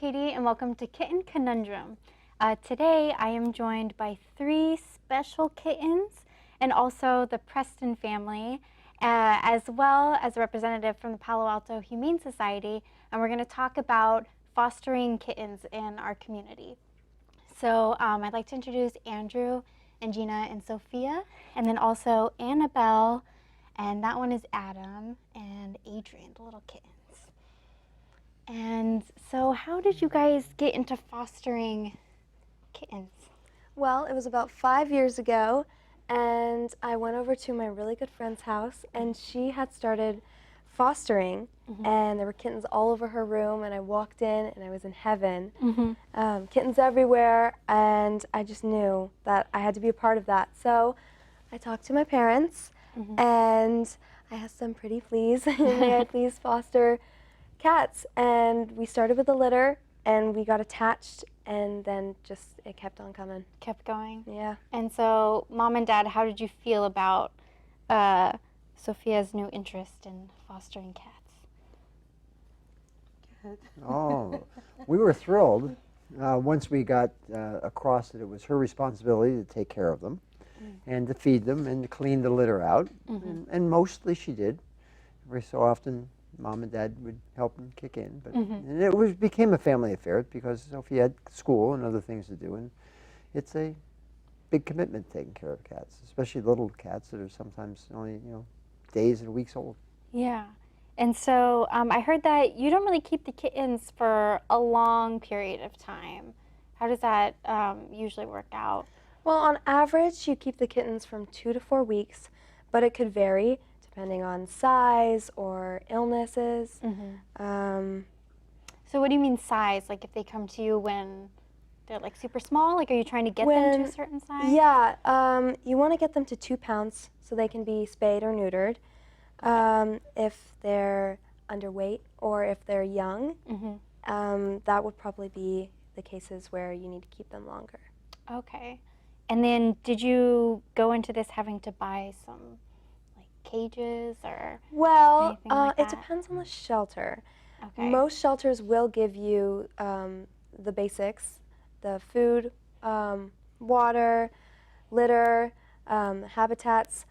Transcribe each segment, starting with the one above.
Catie, and welcome to Kitten Conundrum. Today I am joined by three special kittens and also the Preston family, as well as a representative from the Palo Alto Humane Society, and we're going to talk about fostering kittens in our community. So I'd like to introduce Andrew and Gina and Sophia, and then also Annabelle, and that one is Adam, and Adrian, the little kitten. And so how did you guys get into fostering kittens? Well, it was about 5 years ago, and I went over to my really good friend's house, and she had started fostering, and there were kittens all over her room, and I walked in, and I was in heaven. Kittens everywhere, and I just knew that I had to be a part of that. So I talked to my parents, and I asked them, pretty please, may I please foster cats? And we started with a litter, and we got attached, and then just it kept on coming. Kept going? Yeah. And so, Mom and Dad, how did you feel about Sophia's new interest in fostering cats? Oh, we were thrilled once we got across that it was her responsibility to take care of them and to feed them and to clean the litter out. And mostly she did. Every so often, Mom and Dad would help them kick in, but and it became a family affair because Sophie had school and other things to do, and it's a big commitment taking care of cats, especially little cats that are sometimes only days and weeks old. Yeah. And so I heard that you don't really keep the kittens for a long period of time. How does that usually work out? Well, on average, you keep the kittens from 2 to 4 weeks, but it could vary depending on size or illnesses. So what do you mean size? Like if they come to you when they're like super small, like are you trying to get them to a certain size? Yeah, you want to get them to 2 pounds so they can be spayed or neutered. If they're underweight or if they're young, that would probably be the cases where you need to keep them longer. Okay. And then did you go into this having to buy some like cages or Well, anything like it that? depends on the shelter. Okay. Most shelters will give you the basics, the food, water, litter, habitats.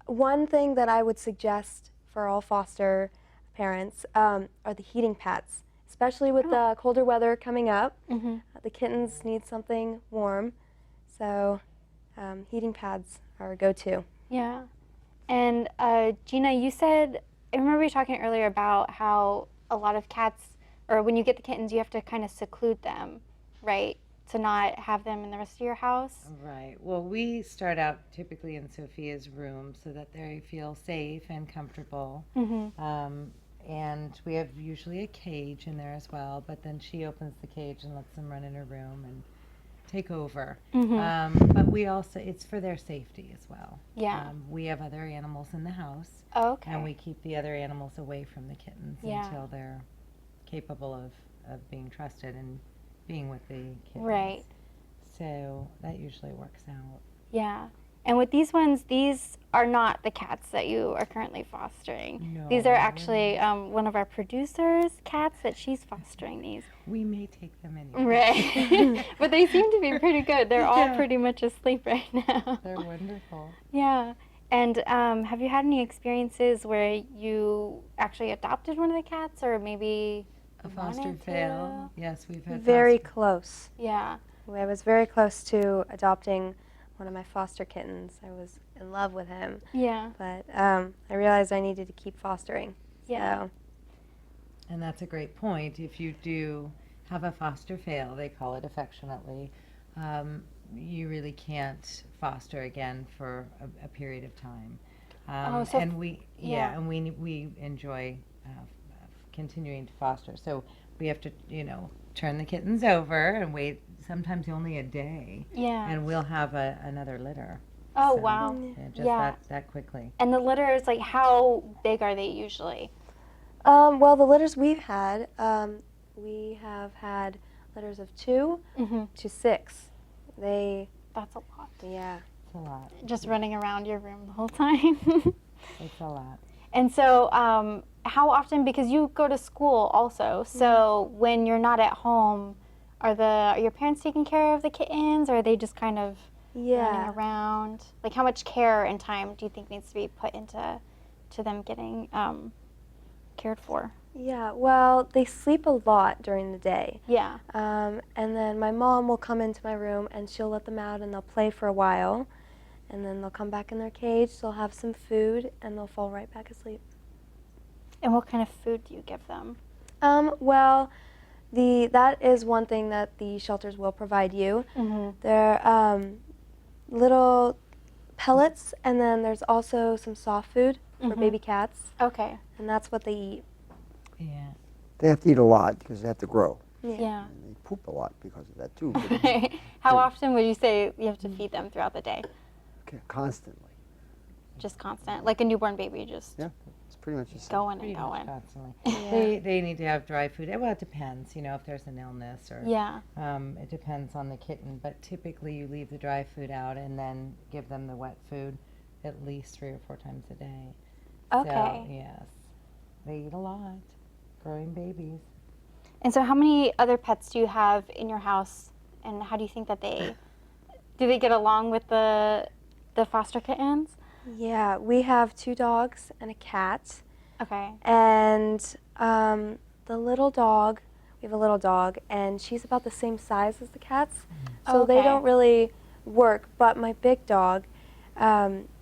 One thing that I would suggest for all foster parents are the heating pads, especially with the colder weather coming up. The kittens need something warm, so heating pads are a go-to. Yeah. And Gina, you said, I remember you talking earlier about how a lot of cats, or when you get the kittens, you have to kind of seclude them, right? To not have them in the rest of your house? Right. Well, we start out typically in Sophia's room so that they feel safe and comfortable. And we have usually a cage in there as well, but then she opens the cage and lets them run in her room and take over. But we also, it's for their safety as well. Yeah. We have other animals in the house. Okay. And we keep the other animals away from the kittens until they're capable of being trusted and being with the kittens. Right. So that usually works out. Yeah. And with these ones, these are not the cats that you are currently fostering. No. These are actually one of our producers' cats that she's fostering these. We may take them anyway. Right. But they seem to be pretty good. They're all pretty much asleep right now. They're wonderful. Yeah. And have you had any experiences where you actually adopted one of the cats or maybe A foster fail. Yes, we've had Very close. Yeah. I was very close to adopting one of my foster kittens. I was in love with him. Yeah. But I realized I needed to keep fostering. Yeah. So. And that's a great point. If you do have a foster fail, they call it affectionately, you really can't foster again for a period of time. And we enjoy continuing to foster. So we have to, turn the kittens over and wait sometimes only a day. Yeah. And we'll have another litter. Oh, So, wow. Just that quickly. And the litters, like, how big are they usually? Well, the litters we've had, we have had litters of 2 to 6. That's a lot. Yeah. It's a lot. Just running around your room the whole time. It's a lot. And so how often, because you go to school also, so when you're not at home, are your parents taking care of the kittens, or are they just kind of running around? Like, how much care and time do you think needs to be put into them getting cared for? Yeah, well, they sleep a lot during the day. Yeah. And then my mom will come into my room and she'll let them out and they'll play for a while. And then they'll come back in their cage, they'll have some food, and they'll fall right back asleep. And what kind of food do you give them? Well, that is one thing that the shelters will provide you. They're little pellets, and then there's also some soft food for baby cats, Okay. and that's what they eat. Yeah. They have to eat a lot because they have to grow. Yeah. And they poop a lot because of that too. How often would you say you have to feed them throughout the day? Constantly. Just constant, like a newborn baby, just Yeah, it's pretty much the same. going Pretty and much going. constantly. They need to have dry food. Well, it depends, if there's an illness or Yeah. it depends on the kitten. But typically you leave the dry food out and then give them the wet food at least 3 or 4 times a day. Okay. So, yes, they eat a lot. Growing babies. And so how many other pets do you have in your house, and how do you think that do they get along with the foster kittens? Yeah, we have 2 dogs and a cat. Okay. And the little dog, we have a little dog, and she's about the same size as the cats. So they Okay. don't really work. But my big dog,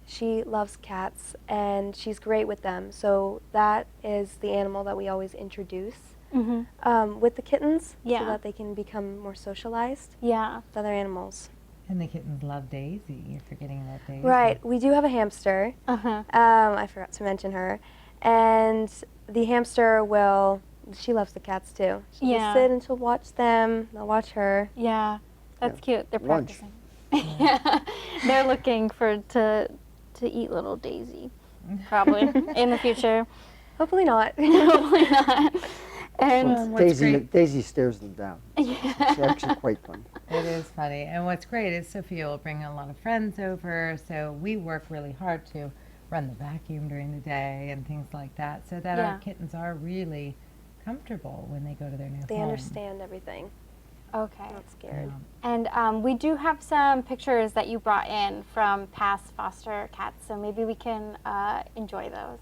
she loves cats, and she's great with them. So that is the animal that we always introduce with the kittens Yeah. so that they can become more socialized Yeah. with other animals. And the kittens love Daisy. You're forgetting about Daisy. Right. We do have a hamster. Uh-huh. I forgot to mention her. And the hamster she loves the cats too. She'll Yeah. just sit and she'll watch them. They'll watch her. Yeah. That's cute. They're Lunch. practicing. Yeah. They're looking to eat little Daisy, probably, in the future. Hopefully not. Hopefully not. And Well, what's great- Daisy stares them down. It's actually quite fun. It is funny. And what's great is Sophia will bring a lot of friends over, so we work really hard to run the vacuum during the day and things like that, so that Yeah. our kittens are really comfortable when they go to their new They home. understand everything. okay. Not scared. And we do have some pictures that you brought in from past foster cats, so maybe we can enjoy those.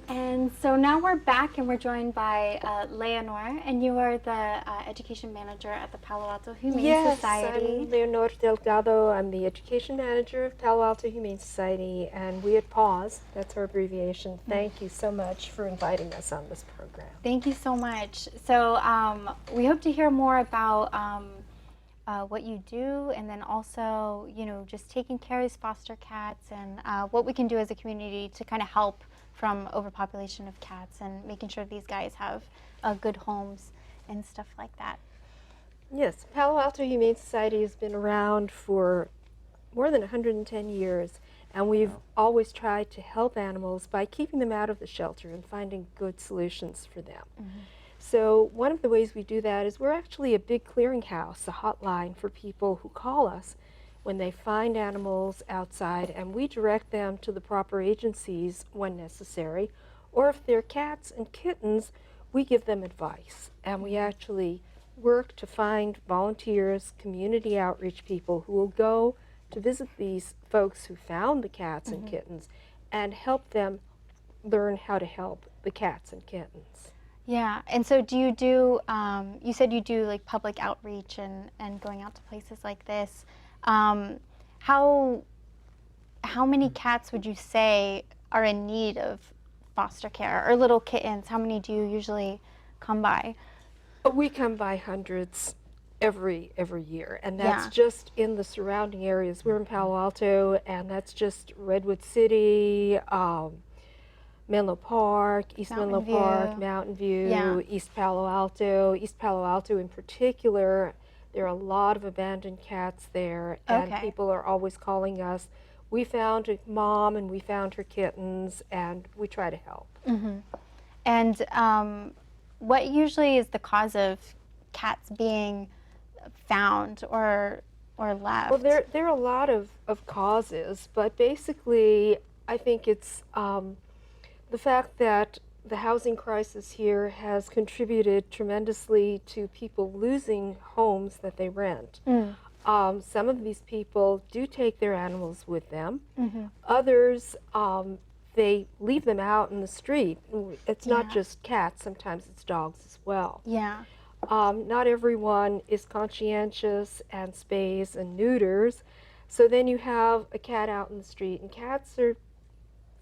And so now we're back, and we're joined by Leonor, and you are the education manager at the Palo Alto Humane Yes, Society. I'm Leonor Delgado. I'm the education manager of Palo Alto Humane Society, and we at PAWS, that's our abbreviation. Thank you so much for inviting us on this program. Thank you so much. So we hope to hear more about what you do, and then also, just taking care of these foster cats, and what we can do as a community to kind of help from overpopulation of cats and making sure these guys have good homes and stuff like that. Yes, Palo Alto Humane Society has been around for more than 110 years, and we've always tried to help animals by keeping them out of the shelter and finding good solutions for them. So one of the ways we do that is we're actually a big clearinghouse, a hotline for people who call us when they find animals outside, and we direct them to the proper agencies when necessary. Or if they're cats and kittens, we give them advice. And we actually work to find volunteers, community outreach people who will go to visit these folks who found the cats and kittens and help them learn how to help the cats and kittens. Yeah, and so do you do, you said you do like public outreach and going out to places like this. How many cats would you say are in need of foster care, or little kittens? How many do you usually come by? We come by hundreds every year, and that's Yeah. just in the surrounding areas. We're in Palo Alto, and that's just Redwood City, Menlo Park, East Menlo Mountain Park, View. Mountain View, Yeah. East Palo Alto. East Palo Alto in particular, there are a lot of abandoned cats there, and Okay. people are always calling us. We found a mom and we found her kittens, and we try to help. And what usually is the cause of cats being found or left? Well, there are a lot of causes, but basically, I think it's the fact that the housing crisis here has contributed tremendously to people losing homes that they rent. Some of these people do take their animals with them. Others, they leave them out in the street. It's not Yeah. just cats, sometimes it's dogs as well. Yeah. Not everyone is conscientious and spays and neuters. So then you have a cat out in the street, and cats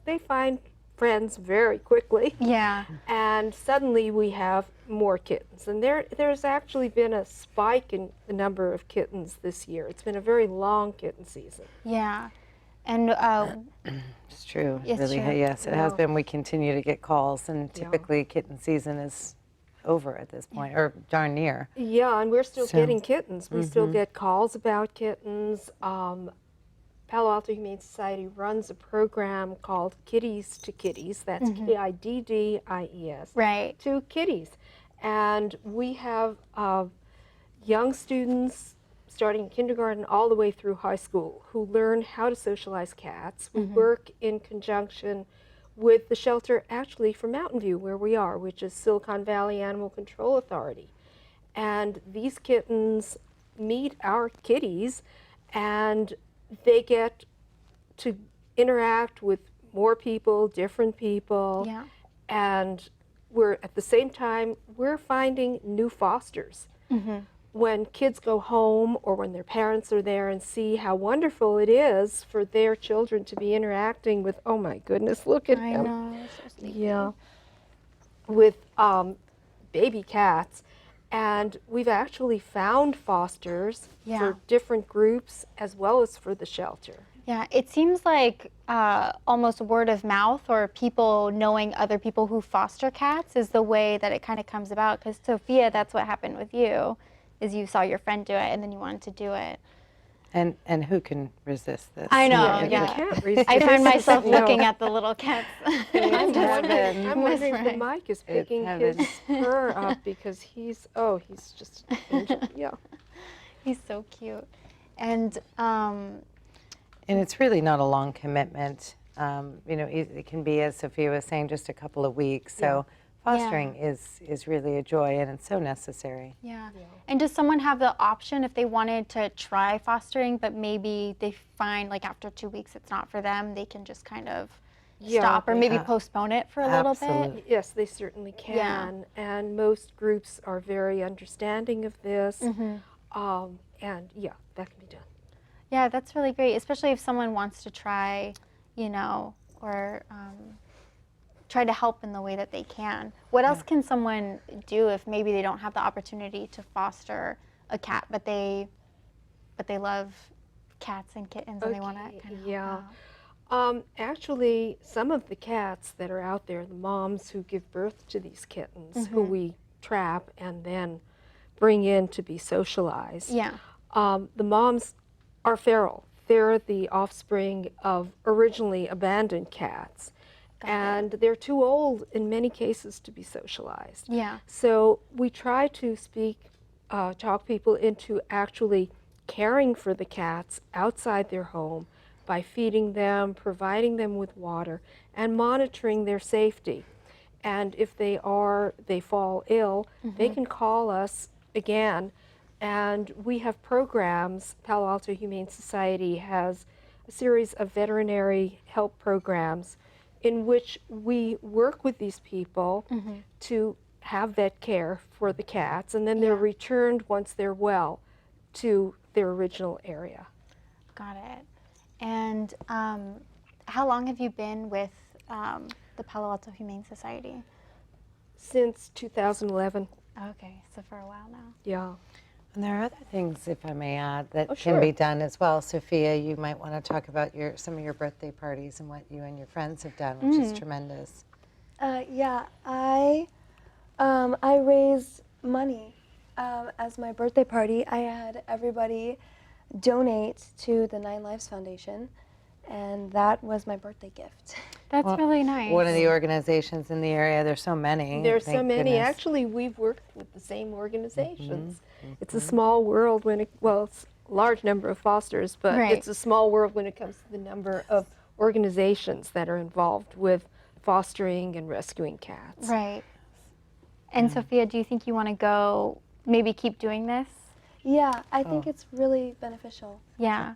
they find friends very quickly. Yeah. And suddenly we have more kittens. And there's actually been a spike in the number of kittens this year. It's been a very long kitten season. Yeah. And It's true. It's Really, true. yes, it has Yeah. been. We continue to get calls, and typically kitten season is over at this point, or darn near. Yeah, and we're still So- getting kittens. We still get calls about kittens. Palo Alto Humane Society runs a program called Kitties to Kitties. That's KIDDIES. right. To kitties. And we have young students starting kindergarten all the way through high school who learn how to socialize cats. We work in conjunction with the shelter actually from Mountain View, where we are, which is Silicon Valley Animal Control Authority. And these kittens meet our kitties, and they get to interact with more people, different people. Yeah. And we're at the same time, we're finding new fosters. When kids go home or when their parents are there and see how wonderful it is for their children to be interacting with, oh my goodness, look at I him. know. So sleepy. Yeah. With baby cats. And we've actually found fosters Yeah. for different groups as well as for the shelter. Yeah, it seems like almost word of mouth or people knowing other people who foster cats is the way that it kind of comes about. Because Sophia, that's what happened with you, is you saw your friend do it and then you wanted to do it. And who can resist this? I know, Yeah, you yeah. can't resist. I find myself No. looking at the little cats. I'm wondering, I'm wondering if the Mesmerized. mic is It's picking heaven. his fur up because he's just an angel. Yeah. He's so cute. And And it's really not a long commitment. It can be, as Sophia was saying, just a couple of weeks. So fostering is really a joy, and it's so necessary. yeah. And does someone have the option if they wanted to try fostering, but maybe they find like after 2 weeks it's not for them, they can just kind of Yeah, stop or maybe yeah. postpone it for a little bit? Absolutely. Yes, they certainly can. And most groups are very understanding of this. And yeah, that can be done. Yeah, that's really great, especially if someone wants to try, or try to help in the way that they can. What else can someone do if maybe they don't have the opportunity to foster a cat, but they love cats and kittens and they want to Okay, kind of yeah. help out? Actually, some of the cats that are out there, the moms who give birth to these kittens, who we trap and then bring in to be socialized, Yeah. the moms are feral. They're the offspring of originally abandoned cats. And they're too old in many cases to be socialized. Yeah. So we try to talk people into actually caring for the cats outside their home by feeding them, providing them with water, and monitoring their safety. And if they fall ill, they can call us again. And we have programs. Palo Alto Humane Society has a series of veterinary help programs in which we work with these people to have vet care for the cats, and then they're returned once they're well to their original area. Got it. And how long have you been with the Palo Alto Humane Society? Since 2011. Okay, so for a while now. Yeah. And there are other things, if I may add, that Oh, can sure. be done as well. Sophia, you might want to talk about some of your birthday parties and what you and your friends have done, which is tremendous. Yeah, I raised money as my birthday party. I had everybody donate to the 9 Lives Foundation, and that was my birthday gift. That's Well, really nice. One of the organizations in the area, there's so many. There's so thank many. goodness. Actually, we've worked with the same organizations. It's a small world it's a large number of fosters, but Right. it's a small world when it comes to the number of organizations that are involved with fostering and rescuing cats. Right. And Sophia, do you think you want to go, maybe keep doing this? Yeah, I think it's really beneficial. Yeah.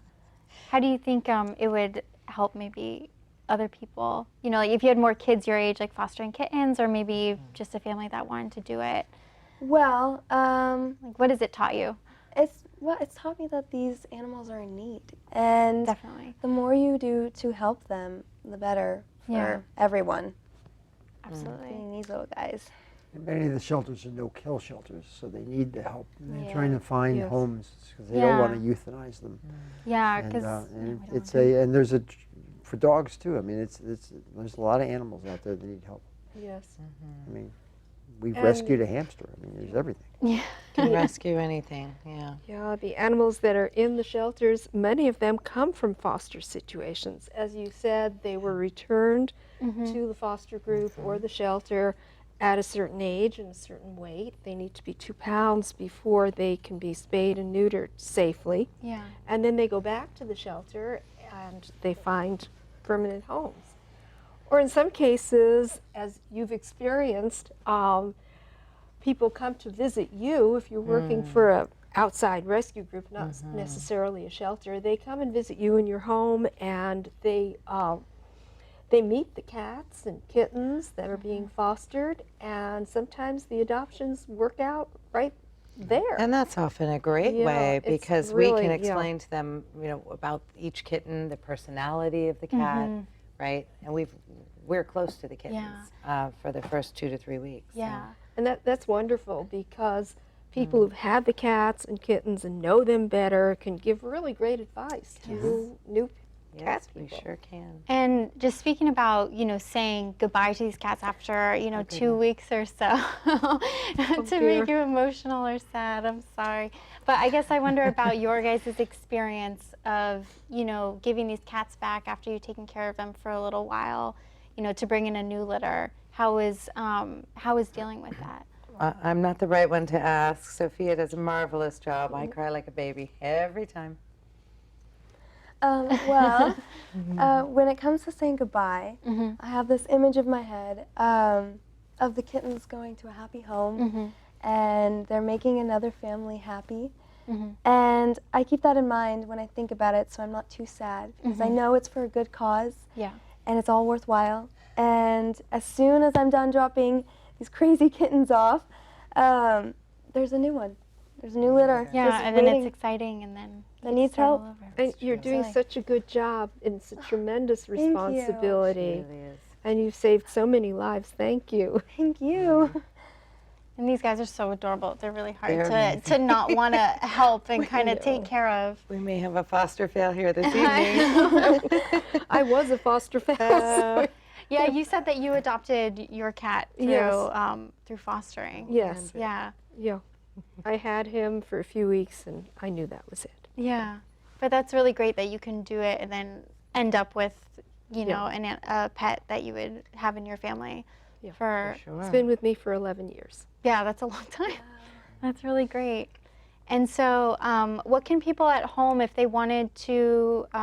How do you think it would help maybe other people? You know, like if you had more kids your age, like fostering kittens, or maybe just a family that wanted to do it. Well, Like, what has it taught you? it's taught me that these animals are in need, and Definitely. the more you do to help them, the better for Yeah. everyone, Absolutely. including these little guys. And many of the shelters are no-kill shelters, so they need the help. And they're Yeah. trying to find Yes. homes because they don't want to Yeah. euthanize them. Yeah, And, because and there's for dogs too. I mean, there's a lot of animals out there that need help. Yes. I mean, we've And- rescued a hamster. I mean, there's everything. Can rescue anything, yeah. Yeah, the animals that are in the shelters, many of them come from foster situations. As you said, they were returned to the foster group or the shelter at a certain age and a certain weight. They need to be 2 pounds before they can be spayed and neutered safely. Yeah. And then they go back to the shelter and they find permanent homes. Or in some cases, as you've experienced, people come to visit you if you're working for a outside rescue group, not necessarily a shelter. They come and visit you in your home, and they meet the cats and kittens that are being fostered, and sometimes the adoptions work out right there. And that's often a great Yeah, way it's because we really- can yeah. explain to them, about each kitten, the personality of the cat, right? And we're close to the kittens for the first 2 to 3 weeks. so- Yeah. And that's wonderful because people who've had the cats and kittens and know them better can give really great advice to new Yes, cat we people. sure can. And just speaking about, saying goodbye to these cats after, 2 weeks or so, to dear. make you emotional or sad, I'm sorry. But I guess I wonder about your guys' experience of, giving these cats back after you've taken care of them for a little while, to bring in a new litter. How is dealing with that? I'm not the right one to ask. Sophia does a marvelous job. I cry like a baby every time. Well, when it comes to saying goodbye, I have this image of my head of the kittens going to a happy home, and they're making another family happy. And I keep that in mind when I think about it, so I'm not too sad, because I know it's for a good cause, Yeah. and it's all worthwhile. And as soon as I'm done dropping these crazy kittens off, there's a new one. There's a new litter. Yeah, just and then waiting. it's exciting, and then That you needs start all help. over. And you're doing Silly. such a good job, and it's a tremendous Thank you. responsibility. Really is. And you've saved so many lives. Thank you. Thank you. And these guys are so adorable. They're really hard They're to amazing. not want to help and kind of take know. care of. We may have a foster fail here this evening. I was a foster family. Yeah, you said that you adopted your cat through Yes. through fostering. Yes. Yeah. Yeah. I had him for a few weeks, and I knew that was it. Yeah. But that's really great that you can do it and then end up with, a pet that you would have in your family. Yeah, for Sure. It's been with me for 11 years. Yeah, that's a long time. That's really great. And so, what can people at home, if they wanted to, we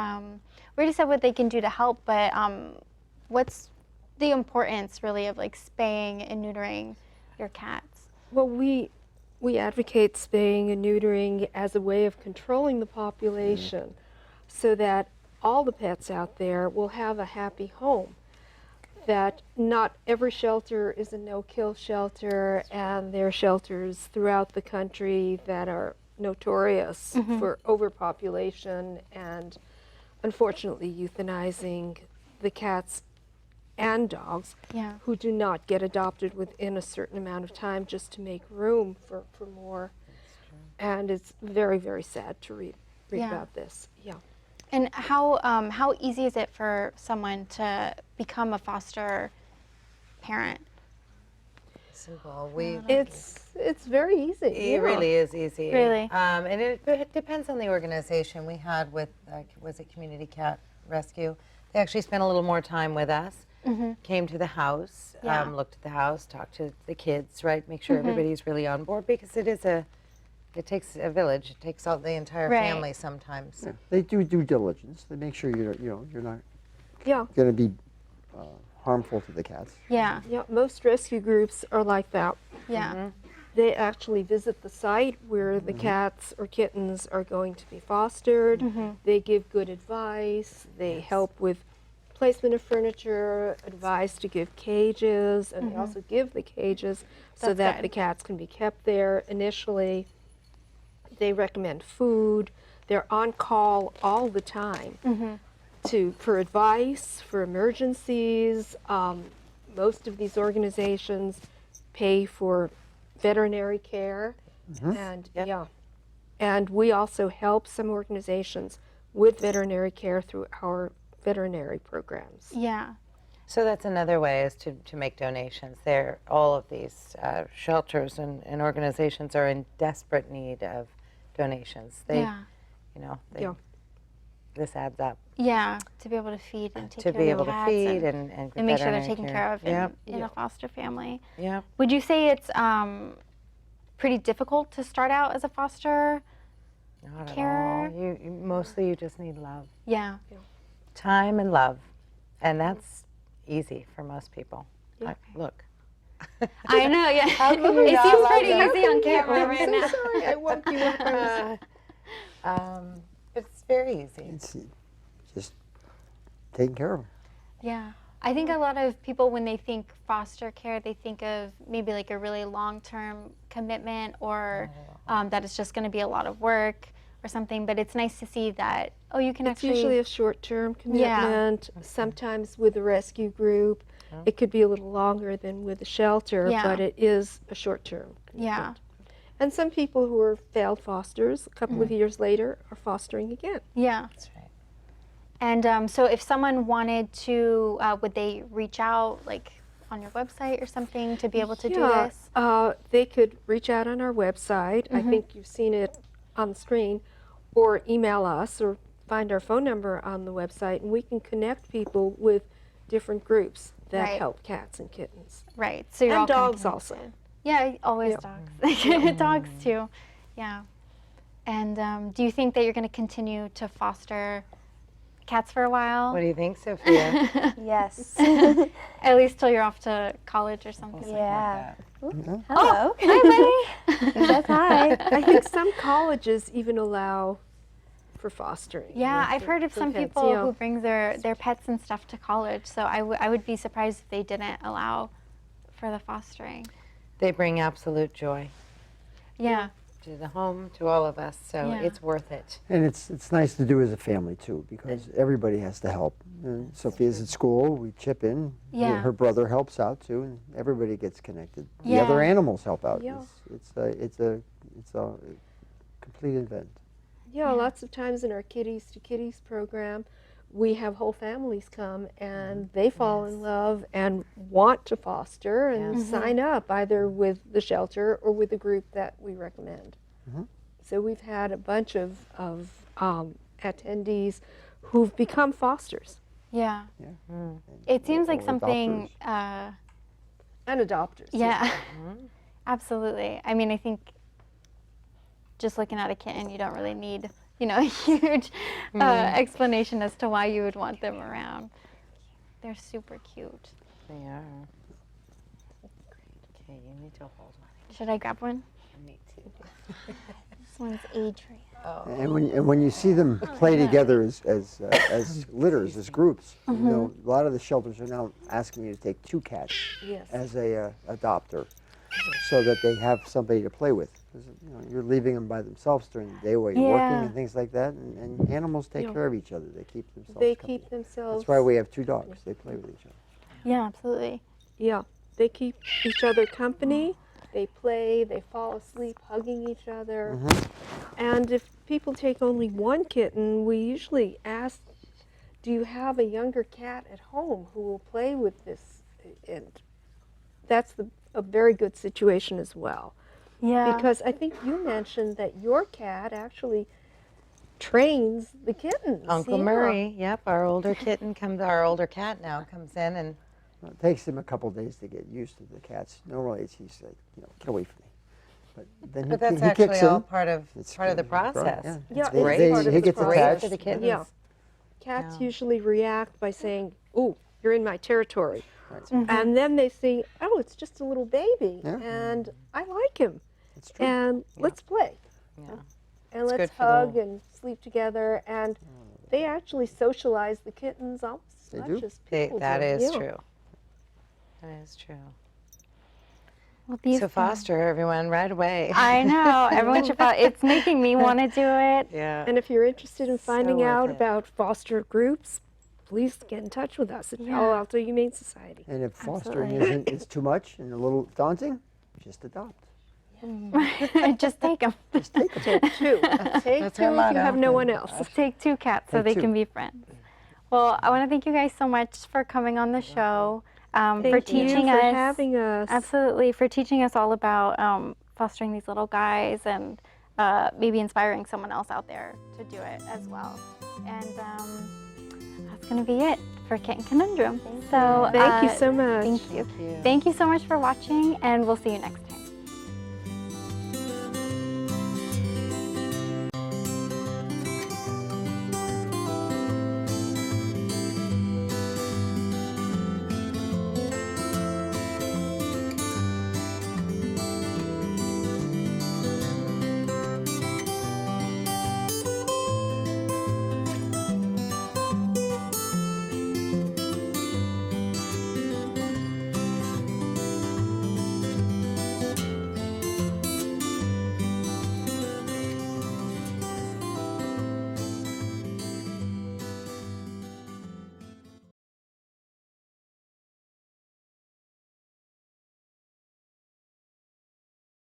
already said what they can do to help, but what's the importance really of like spaying and neutering your cats? Well, we advocate spaying and neutering as a way of controlling the population so that all the pets out there will have a happy home. That not every shelter is a no-kill shelter, and there are shelters throughout the country that are notorious for overpopulation and unfortunately euthanizing the cats and dogs Yeah. who do not get adopted within a certain amount of time just to make room for more. And it's very, very sad to read Yeah. about this. Yeah. And how easy is it for someone to become a foster parent? Simple. It's very easy. It really is easy. Really? And it depends on the organization. We had with, was it Community Cat Rescue? They actually spent a little more time with us, came to the house, Yeah. looked at the house, talked to the kids, right? Make sure everybody's really on board because it takes a village. It takes all the entire Right. family sometimes. Yeah. They do due diligence. They make sure you're not Yeah. going to be harmful to the cats. Yeah. Yeah, most rescue groups are like that. Yeah. They actually visit the site where the cats or kittens are going to be fostered. They give good advice. They help with placement of furniture, advice to give cages, and they also give the cages so That's that good. the cats can be kept there initially. They recommend food. They're on call all the time for advice, for emergencies. Most of these organizations pay for veterinary care, and and we also help some organizations with veterinary care through our veterinary programs. Yeah. So that's another way is to make donations. All of these shelters and organizations are in desperate need of donations. Yeah. This adds up. Yeah. To be able to feed and take To care be of able the to cats feed and and make sure they're veterinary taken care of Yep. in a foster family. Yep. Would you say it's pretty difficult to start out as a foster? Not Care? at all. Mostly you just need love. Yeah. Time and love. And that's easy for most people. Yeah. Look. I know, yeah. can you It not seems love pretty them? easy on camera I'm right so now. sorry, I woke you up. It's very easy. It's just taking care of them. Yeah. I think a lot of people, when they think foster care, they think of maybe like a really long-term commitment or that it's just going to be a lot of work or something. But it's nice to see that, oh, you can It's actually... usually a short-term commitment. Sometimes with a rescue group, it could be a little longer than with a shelter, Yeah. but it is a short-term commitment. Yeah. And some people who are failed fosters, a couple of years later, are fostering again. Yeah. That's right. And so if someone wanted to, would they reach out like on your website or something to be able to do this? They could reach out on our website. I think you've seen it on the screen, or email us or find our phone number on the website, and we can connect people with different groups that Right. help cats and kittens. Right. So you're And all kinda dogs also. connected. Yeah, always Yeah. dogs. Dogs too. Yeah. And do you think that you're going to continue to foster cats for a while? What do you think, Sophia? Yes. At least till you're off to college or something. Yeah. Yeah. Hello. Hi, buddy. Yes, hi. I think some colleges even allow for fostering. Yeah, with I've heard of the some pets, people yeah. who bring their pets and stuff to college. So I would be surprised if they didn't allow for the fostering. They bring absolute joy Yeah. to the home, to all of us, so Yeah. it's worth it. And it's nice to do as a family too, because everybody has to help. And Sophia's at school, we chip in. Yeah. Her brother helps out too, and everybody gets connected. The Yeah. other animals help out. Yeah. It's a complete event. Yeah, lots of times in our Kitties to Kitties program, we have whole families come and they fall in love and want to foster and sign up either with the shelter or with the group that we recommend. So we've had a bunch of attendees who've become fosters Yeah. Yeah. It seems like Or something. adopters. and adopters. Yeah. Absolutely. I mean, I think just looking at a kitten, you don't really need, a huge explanation as to why you would want them around. They're super cute. They are. Okay, you need to hold one. Should I grab one? Me too. This one's Adrian. And when you see them play together as litters, as groups, a lot of the shelters are now asking you to take 2 cats as a adopter, so that they have somebody to play with. 'Cause, you're leaving them by themselves during the day while you're working and things like that. And animals take care of each other. They keep themselves They company. keep themselves. That's why we have 2 dogs. They play with each other. Yeah, absolutely. Yeah, they keep each other company. They play. They fall asleep hugging each other. And if people take only 1 kitten, we usually ask, "Do you have a younger cat at home who will play with this?" And that's a very good situation as well. Yeah. Because I think you mentioned that your cat actually trains the kittens. Uncle Yeah. Murray, yep, our older older cat now comes in and Well, it takes him a couple days to get used to the cats. Normally, he's like, get away from me. But then but that's he actually kicks all in. part of It's part of the great. Right, process. Yeah, It's it's great. part of he the gets process. attached. For the kittens. Yeah. Cats Yeah. usually react by saying, "Ooh, you're in my territory." Right. And then they say, "Oh, it's just a little baby, Yeah. and I like him, It's true. and let's play, Yeah. and It's let's good for the hug whole- and sleep together." And they actually socialize the kittens almost They as do. much as people That do. is Yeah. true. That is true. Well, these So foster everyone right away. I know. Everyone should follow. It's making me want to do it. Yeah. And if you're interested in finding worth out it. about foster groups, please get in touch with us at Palo Alto Humane Society. And if fostering Absolutely. is too much and a little daunting, just adopt. Just take them. Just take them. Take 2. Take That's 2 our if you motto. have no one else. Just take 2 cats so Take they 2. can be friends. Well, I want to thank you guys so much for coming on the show, for Thank teaching you for us. having us. Absolutely, for teaching us all about fostering these little guys and maybe inspiring someone else out there to do it as well. And that's going to be it for Kitten Conundrum. So Thank you so much. Thank you. Thank you so much for watching, and we'll see you next time.